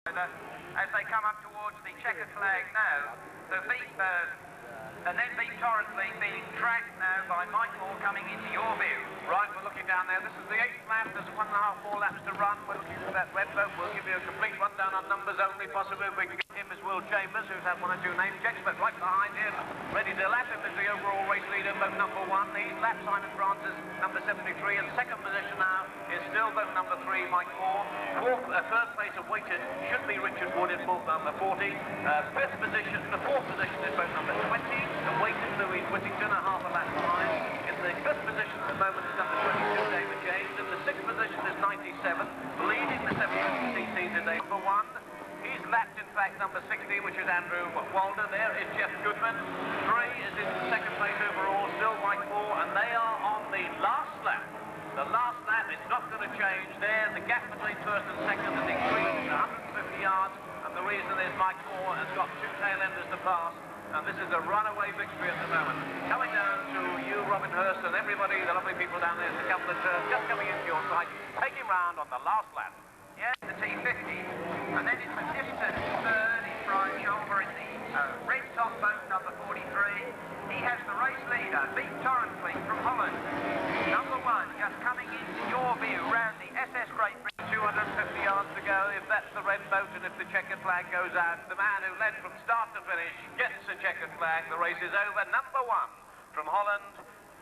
As they come up towards the checkered flag now, the and then beat Torrently being tracked now by Mike Moore coming into your view. Right, we're looking down there. This is the 8th lap. There's 1.5 more laps to run. We're looking for that red boat. We'll give you a complete rundown on numbers only. Possibly we can get him as Will Chambers, who's had 1 or 2 name checks, but right behind him, ready to lap him, is the overall race leader, boat number 1. He's lapped Simon Francis, number 73, and second position now is still boat number 3, Mike Moore. Third place awaited should be Richard Wood in boat number 40. Fourth position is boat number 20, awaited Louis Whittington, a half a lap behind. In the 5th position at the moment is number 22, David James. In the 6th position is 97, leading the 750cc today, number 1. He's lapped, in fact, number 60, which is Andrew Walder. There is Jeff Goodman. 3 is in second place overall, still Mike Moore, and they are on the last lap. The last lap is not going to change there. The gap between first and second has increased 150 yards, and the reason is Mike Moore has got 2 tail-enders to pass, and this is a runaway victory at the moment. Coming down to you, Robin Hurst, and everybody, the lovely people down there, the couple of turns just coming into your sight, taking round on the last lap. Yeah, the T50. And then it's a distant third in Brian Shoulder in the red top boat number 43. He has the race leader, beat Torrently from Holland. Number 1, just coming into your view round the SS Great Britain. 250 yards to go. If that's the red boat and if the checkered flag goes out, the man who led from start to finish gets a checkered flag. The race is over. Number 1 from Holland,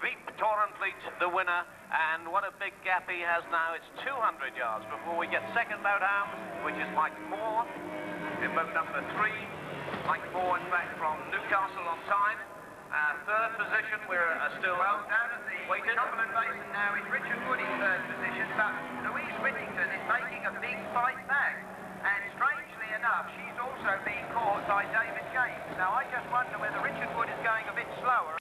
Veep Torrently, the winner, and what a big gap he has now. It's 200 yards before we get second boat out, which is Mike Moore in boat number 3. Mike Moore, in fact, from Newcastle on time. Third position, we're still well down at the waited. Cumberland Basin now is Richard Wood in third position, but Louise Whittington is making a big fight back, and strangely enough, she's also being caught by David James. Now I just wonder whether Richard Wood is going a bit slower.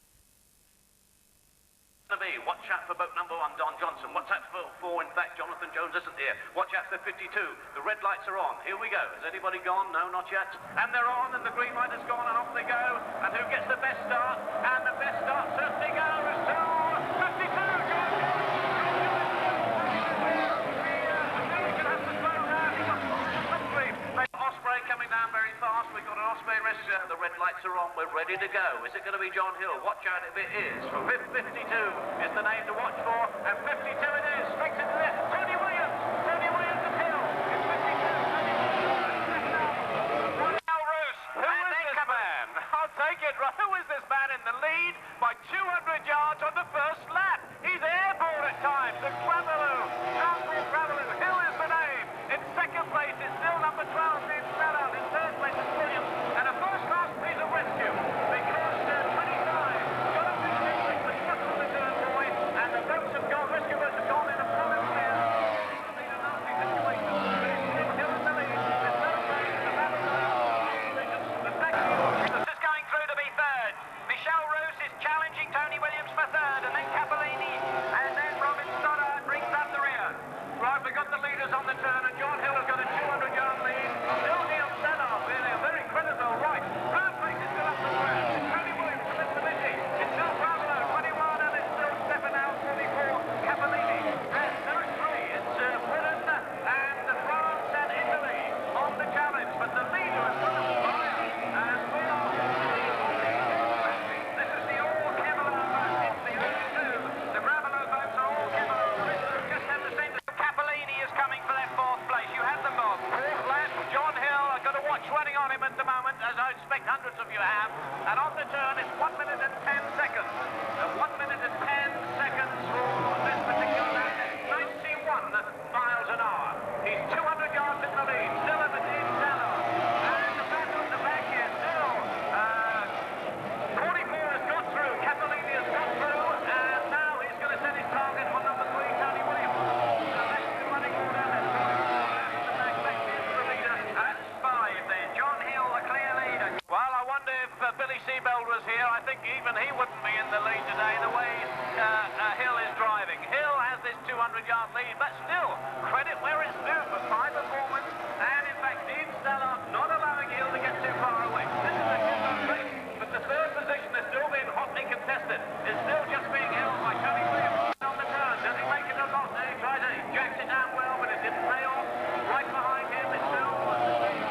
Watch out for boat number 1, Don Johnson. Watch out for, in fact, Jonathan Jones isn't here. Watch out for 52. The red lights are on. Here we go. Has anybody gone? No, not yet. And they're on, and the green light has gone, and off they go. And who gets the best start? And the best start certainly goes to 52. Osprey coming down very fast. We've got an Osprey race. The red lights are on. We're ready to go. Is it going to be John Hill? Watch out if it is. For 52 is the name to watch for. And 52 it is. Straight into there. Tony Williams. Tony Williams and Hill. It's 52. Now Roos. Who is this man? I'll take it. Who is this man in the lead by 200 yards on the first lap? He's airborne at times. The Graveloo. Alfred Graveloo. Hill is the name. In second place is still number 12, James Mellon. In third place is Williams. And a first-class piece of rescue because 25, Jonathan James was stuck on the turn boy, and the boats have gone, rescue boats have gone in a problem clear. It's been a nasty situation. It's Hill in the lead. There's no change. The battle the second. This is going through to be third. Michelle Roos is challenging Tony Williams for third, and then Capellini, and then Robin Stoddard brings up the rear. Right, we've got the leaders on the turn, and John Hill has got a 200-yard lead. Still Neil Stannard, really a very credible right. Third place is still up the road. It's Tony Williams from Mitsubishi. It's still Bravelo, 21, and it's still Stefano, 44, Capellini. And number 3, it's Britain and France and Italy on the challenge. But the leader has got a fire, and we are... This is the all-Kevlar boat. It's the only 2. The Bravelo boats are all Kevlar. Just have the same... Capellini is coming for that 4th place. You have them both. 4th lap, John Hill. I've got a watch running on him at the moment, as I expect hundreds of you have. And on the turn, it's 1 minute and 10 seconds. 1 minute and 10 seconds for this particular lap. 91 miles an hour. He's 200 yards in the lead. Still at the team Stannard. And the battle at the back here still. 44 has got through. Capellini has got through. And now he's going to set his target for number 3, Tony Williams. Well, I wonder if Billy Seabeld was here. I think even he wouldn't be in the lead today, the way Hill is driving. Hill has this 200-yard lead, but still, credit where it's due for fine performance. And in fact, Dean Stella not allowing Hill to get too far away. This is a good race, but the third position is still being hotly contested. It's still just being held by Tony Williams on the turn. Does he make it or not? He tries it. He jacks it down well, but it didn't pay off. Right behind him is still...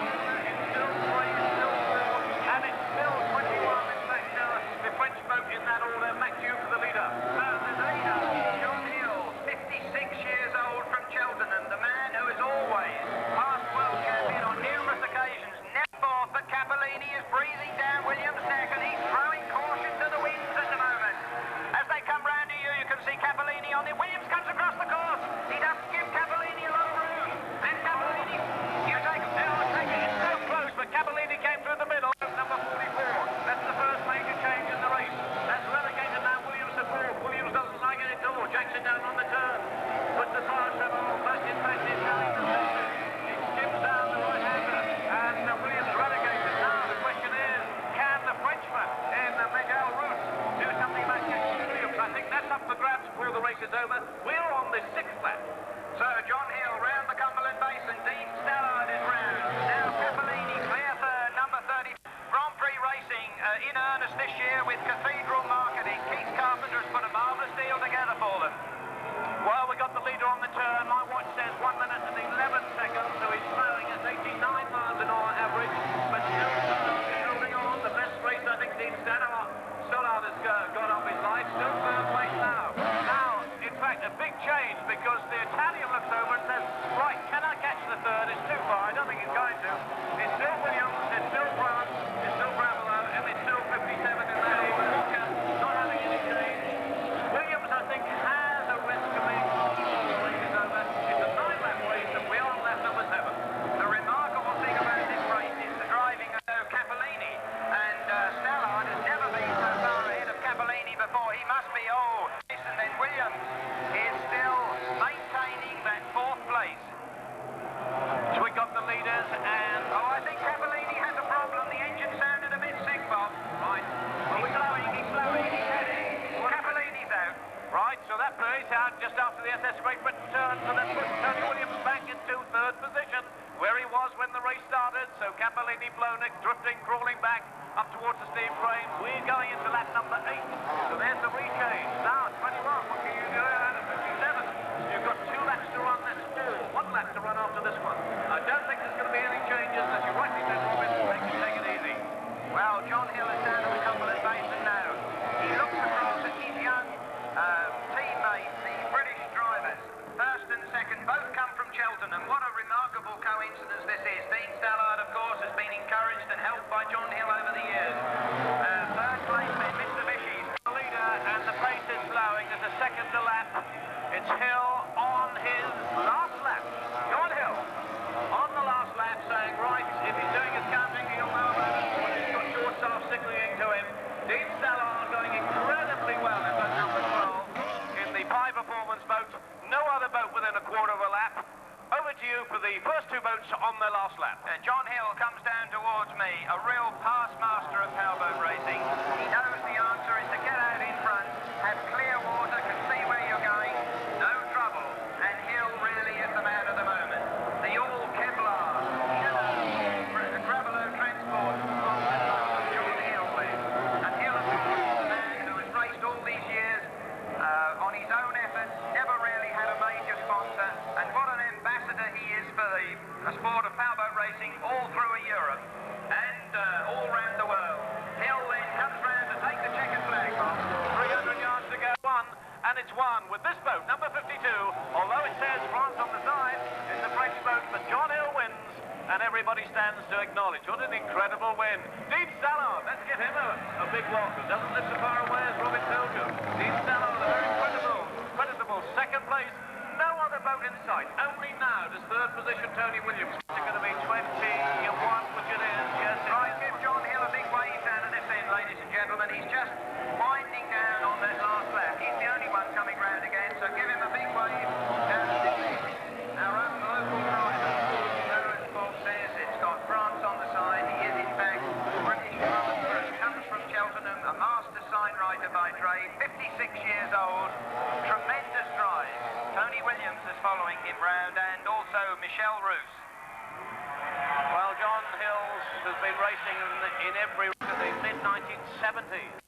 quick turn to then put Tony Williams back into third position, where he was when the race started. So Capellini, Blonick, drifting, crawling back up towards the steam frame. We're going into lap number 8. So there's the rechange. Now 21. What can you do out of 57? You've got 2 laps to run. That's 4. 1 lap to run after this one. I don't think there's going to be any changes, as you rightly said, Robin. They can take it easy. Well, John Hill is down at the Cumberland Basin now. He looks across at his young teammates, the British drivers. First and second both come from Cheltenham. What a remarkable coincidence this is. Dean Stallard, of course, has been encouraged and helped by John Hill over the years. Third place in Mitsubishi's. The leader, and the pace is slowing. There's a second to lap. It's Hill on his last lap. John Hill on the last lap saying, right, if he's doing his counting, he'll know about it. He's got short staff signalling to him. Dean Stallard going incredibly well in boat number 12 in the high performance boat. No other boat within a quarter of a lap. Over to you for the first 2 boats on their last lap. John Hill comes down towards me, a real past master of powerboat racing. He knows the answer is to get out in front, have clear water, can see where you're going, no trouble. And Hill really is the man of the moment. The all Kevlar, Gravelo transport on that boat of John Hill with. And Hill, of course, is the man who has raced all these years on his own effort, never really had a major sponsor, and what an ambassador he is for the sport of powerboat racing all through Europe and all around the world. Hill then comes round to take the checkered flag off. 300 yards to go. And it's won with this boat, number 52. Although it says France on the side, it's a French boat, but John Hill wins, and everybody stands to acknowledge. What an incredible win. Dean Stallard, let's give him a big welcome. Doesn't live so far away as Robin told you. Dean Stallard, a very creditable second place. No other boat in sight. Only now does third position Tony Williams. It's going to be 21, which it is. Yes, Right, give John Hill a big wave down at this end, ladies and gentlemen. He's just winding down on that last lap. He's the only one coming round again, so give him a big wave down at this end. Our own local driver, as Bob says, it's got France on the side. He is, in fact, British master. He comes from Cheltenham, a master signwriter by trade, 56 years old. Tremendous drive. Tony Williams is following him round, and also Michel Roos. Well, John Hills has been racing in every race of the mid-1970s.